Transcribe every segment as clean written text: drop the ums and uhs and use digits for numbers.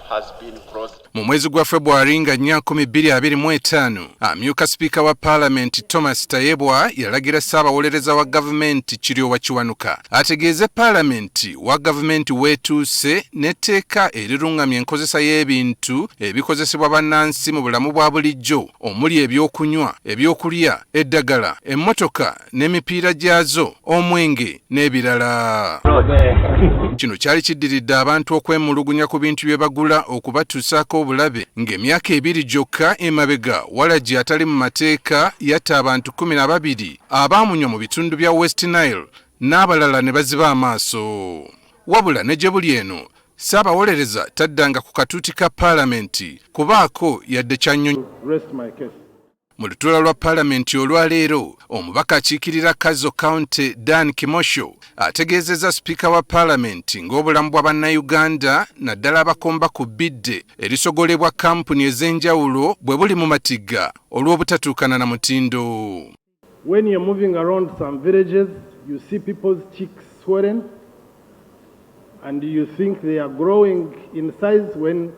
has been crossed. Mu mwezi gwa February nga 2025 amyuka Speaker wa Palamenti Thomas Tayebwa yalagira Ssaabawolereza wa gavumenti Kiryowa Kiwanuka ategeeze Palamenti wa gavumenti weetuuse n'etteeka erirungamya enkozesa y'ebintu ebikozesebwa bannansi mu bulamu bwa bulijjo omuli ebyokunywa, ebyokulya, eddagala, emmotoka n'emipiira gyazo, omwenge n'ebirala. Kino kyali kiddiridde abantu okwemulugunya ku bintu bye bagula okubatuusaako obulabe ng'emyaka 2 gyokka emabega Waragi atali mu mateeka yatta abantu 12 abaamunywa mu bitundu bya West Nile n'abalala ne baziba amaaso. Wabula ne gye buli eno Ssaabawolereza taddanga ku katuuti ka Palamenti kubaako yadde ky'annyonnyole. Mu lutuula lwa Palamenti olwaleero omubaka akiikirira Kazo Dan Kimosho ategeezezza Sipiika wa Palamenti ng'obulamu bwa bannayuganda naddala abakomba ku bbidde erisogolebwa kampuni ez'enjawulo bwe buli mu matigga olw'obutatuukana na mutindo. When you're moving around some villages, you see people's cheeks swollen and you think they are growing in size when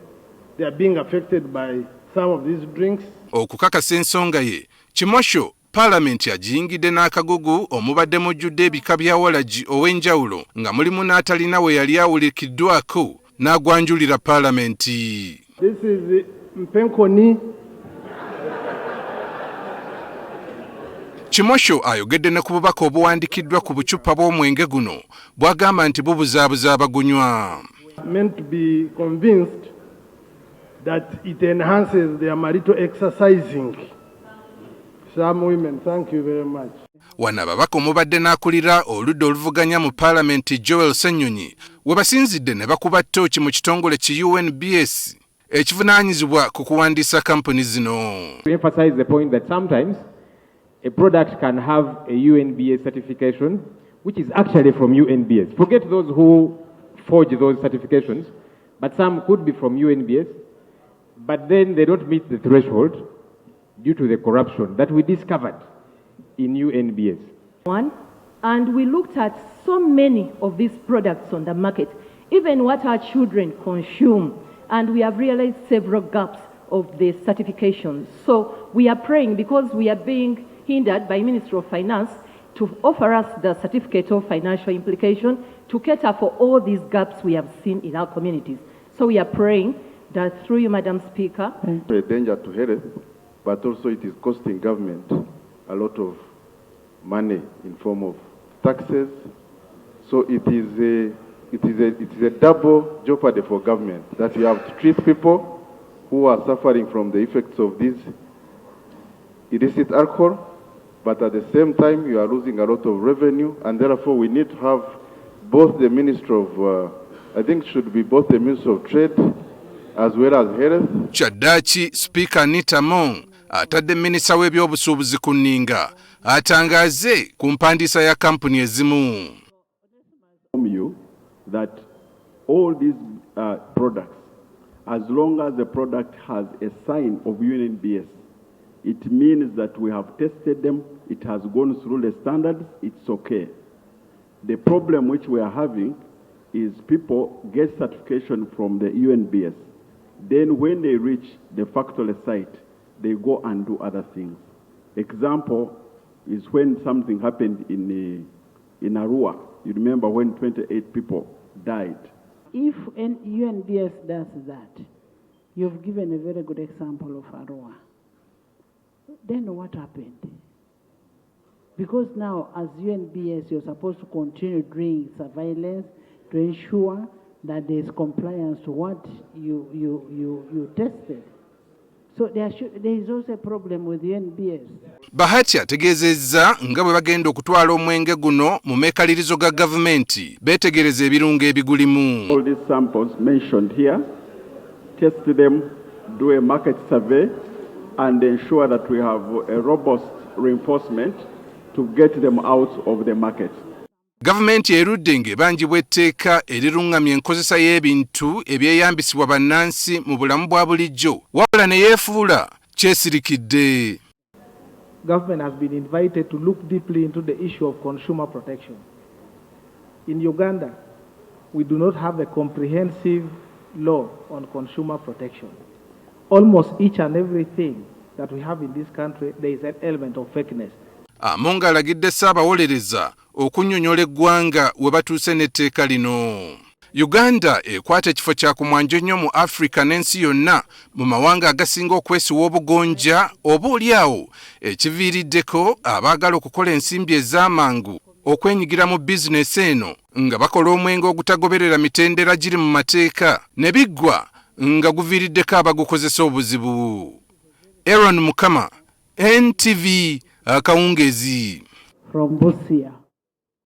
they are being affected by some of these drinks. Okukakasa ensonga ye, Kimosho Palamenti agiyingidde n'akagugu omubadde mujjudde ebika bya Waragi ow'enjawulo nga mulimu n'atalina we yali awulikiddwako n'agwanjulira Palamenti. This is Mpenkoni. Kimosho ayogedde ne ku bubaka obuwandikiddwa ku bucupa bw'omwenge guno bw'agamba nti bubuzaabuza abagunywa. Meant to be convinced that it enhances their marital exercising. Some women, thank you very much. Wano ababaka omubadde n'akulira oludda oluvuganya mu Palamenti Joel Ssenyonyi we basinzidde ne bakuba ttooki mu kitongole ki UNBS ekivunaanyizibwa ku kuwandiisa kampuni zino. To emphasize the point that sometimes a product can have a UNBS certification which is actually from UNBS. Forget those who forge those certifications, but some could be from UNBS, but then they don't meet the threshold due to the corruption that we discovered in UNBS. And we looked at so many of these products on the market, even what our children consume, and we have realized several gaps of the certifications. So we are praying, because we are being hindered by Ministry of Finance to offer us the certificate of financial implication to cater for all these gaps we have seen in our communities. So we are praying that through you, Madam Speaker. A danger to health, but also it is costing government a lot of money in form of taxes. So it is a double jeopardy for government, that you have to treat people who are suffering from the effects of this illicit alcohol, but at the same time you are losing a lot of revenue, and therefore we need to have both the Ministry of, I think should be both the Ministry of Trade as well as health. Kyaddaaki Speaker Anita Mong atadde minisita w'ebyobusuubuzi ku nninga atangaaze ku mpandiisa ya kampuni ezimu. You that all these products, as long as the product has a sign of UNBS, it means that we have tested them, it has gone through the standards, it's okay. The problem which we are having is people get certification from the UNBS. Then when they reach the factory site, they go and do other things. Example is when something happened in Arua. You remember when 28 people died. If UNBS does that, you've given a very good example of Arua. Then what happened? Because now as UNBS, you're supposed to continue doing surveillance to ensure that there is compliance to what you tested. So there is also a problem with UNBS. Bahati ategeezezza nga bwe bagenda okutwala omwenge guno mu meekalirizo ga gavumenti beetegereza ebirungo ebigulimu. All these samples mentioned here, test them, do a market survey, and ensure that we have a robust reinforcement to get them out of the market. Gavumenti erudde ng'ebanjibwa etteeka erirungamya enkozesa y'ebintu ebyeyambisibwa bannansi mu bulamu bwa bulijjo wabula ne yeefuula kyesirikidde. Government has been invited to look deeply into the issue of consumer protection. In Uganda, we do not have a comprehensive law on consumer protection. Almost each and everything that we have in this country, there is an element of fakeness. Amonga alagidde Ssaabawolereza okunnyonnyola eggwanga we batuuse n'etteeka lino. Uganda ekwata ekifo kya kumwanjo nnyo mu Africa n'ensi yonna mu mawanga agasinga okwesiwa obugonja oboolyawo ekiviiriddeko abaagala okukola ensimbi ez'amangu okwenyigira mu bizinesi eno nga bakola omwenge ogutagoberera mitendera giri mu mateeka ne biggwa nga guviiriddeko abagukozesa obuzibu. Aaron Mukama, NTV, Akawungeezi. From Busia.